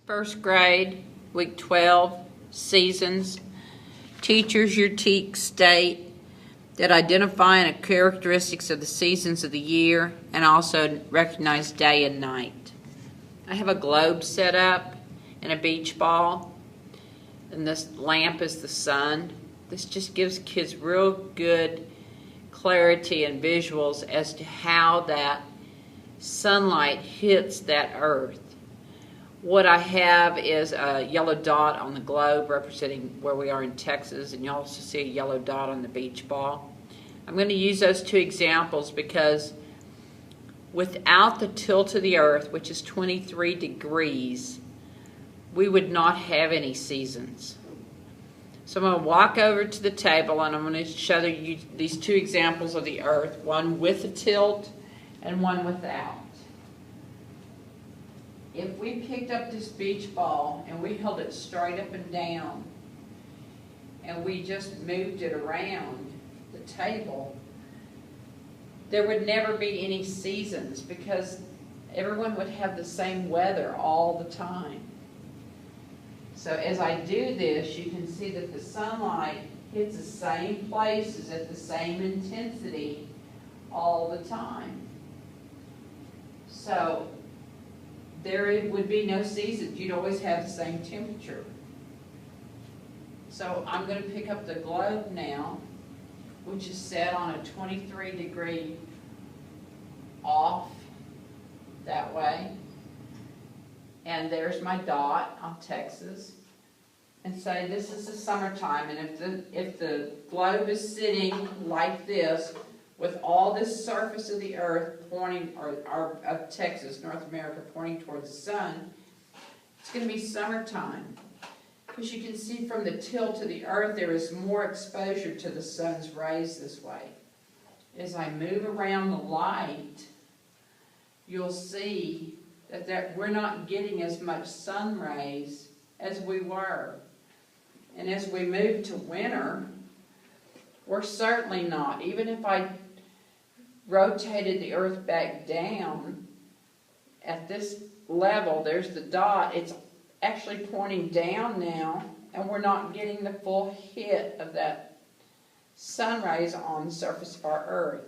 First grade, week 12, seasons. Teachers, your TEAC state that identify the characteristics of the seasons of the year and also recognize day and night. I have a globe set up and a beach ball, and this lamp is the sun. This just gives kids real good clarity and visuals as to how that sunlight hits that earth. What I have is a yellow dot on the globe representing where we are in Texas, and you also see a yellow dot on the beach ball. I'm going to use those two examples because without the tilt of the earth, which is 23 degrees, we would not have any seasons. So I'm going to walk over to the table and I'm going to show you these two examples of the earth, one with a tilt and one without. If we picked up this beach ball and we held it straight up and down and we just moved it around the table, there would never be any seasons because everyone would have the same weather all the time. So as I do this, you can see that the sunlight hits the same places at the same intensity all the time. So there would be no seasons. You'd always have the same temperature. So I'm going to pick up the globe now, which is set on a 23-degree off that way. And there's my dot on Texas. And say this is the summertime. And if the globe is sitting like this, with all this surface of the earth pointing, or of Texas, North America, pointing towards the sun, it's going to be summertime. Because you can see from the tilt of the earth, there is more exposure to the sun's rays this way. As I move around the light, you'll see that we're not getting as much sun rays as we were. And as we move to winter, we're certainly not. Even if I rotated the earth back down at this level, there's the dot, it's actually pointing down now, and we're not getting the full hit of that sun rays on the surface of our earth.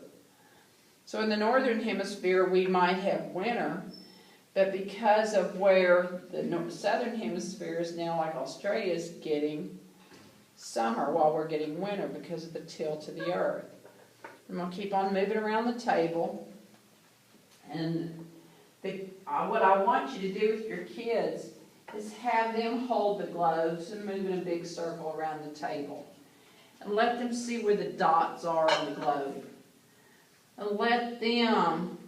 So in the northern hemisphere we might have winter, but because of where the southern hemisphere is now, like Australia, is getting summer while we're getting winter because of the tilt of the earth. I'm going to keep on moving around the table, and what I want you to do with your kids is have them hold the globes and move in a big circle around the table. And let them see where the dots are on the globe. And let them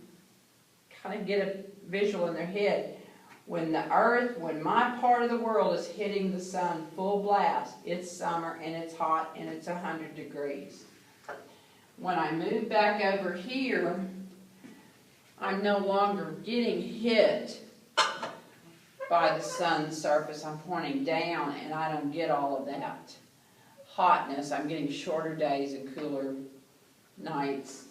kind of get a visual in their head. When my part of the world is hitting the sun full blast, it's summer and it's hot and it's 100 degrees. When I move back over here, I'm no longer getting hit by the sun's surface. I'm pointing down and I don't get all of that hotness. I'm getting shorter days and cooler nights.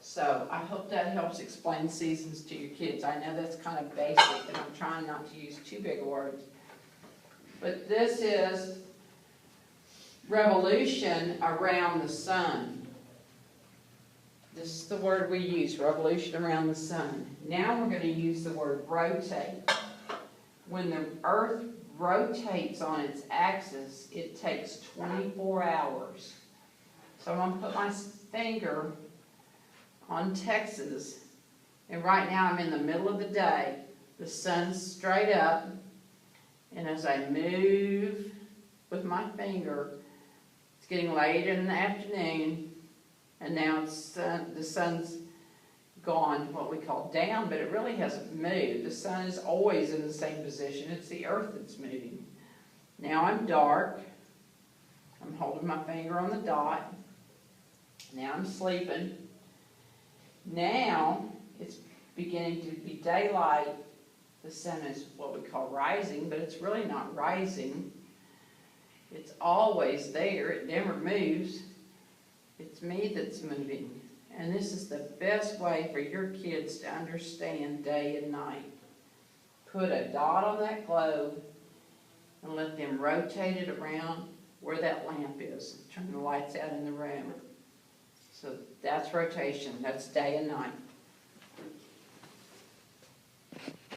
So I hope that helps explain seasons to your kids. I know that's kind of basic and I'm trying not to use too big words. But this is revolution around the sun. This is the word we use, revolution around the sun. Now we're going to use the word rotate. When the earth rotates on its axis, it takes 24 hours. So I'm going to put my finger on Texas, and right now I'm in the middle of the day. The sun's straight up, and as I move with my finger, it's getting late in the afternoon, and now the sun's gone, what we call down, but it really hasn't moved. The sun is always in the same position. It's the earth that's moving. Now I'm dark. I'm holding my finger on the dot. Now I'm sleeping. Now it's beginning to be daylight. The sun is what we call rising, but it's really not rising. It's always there. It never moves. It's me that's moving. And this is the best way for your kids to understand day and night. put a dot on that globe and let them rotate it around where that lamp is. Turn the lights out in the room. So that's rotation, that's day and night.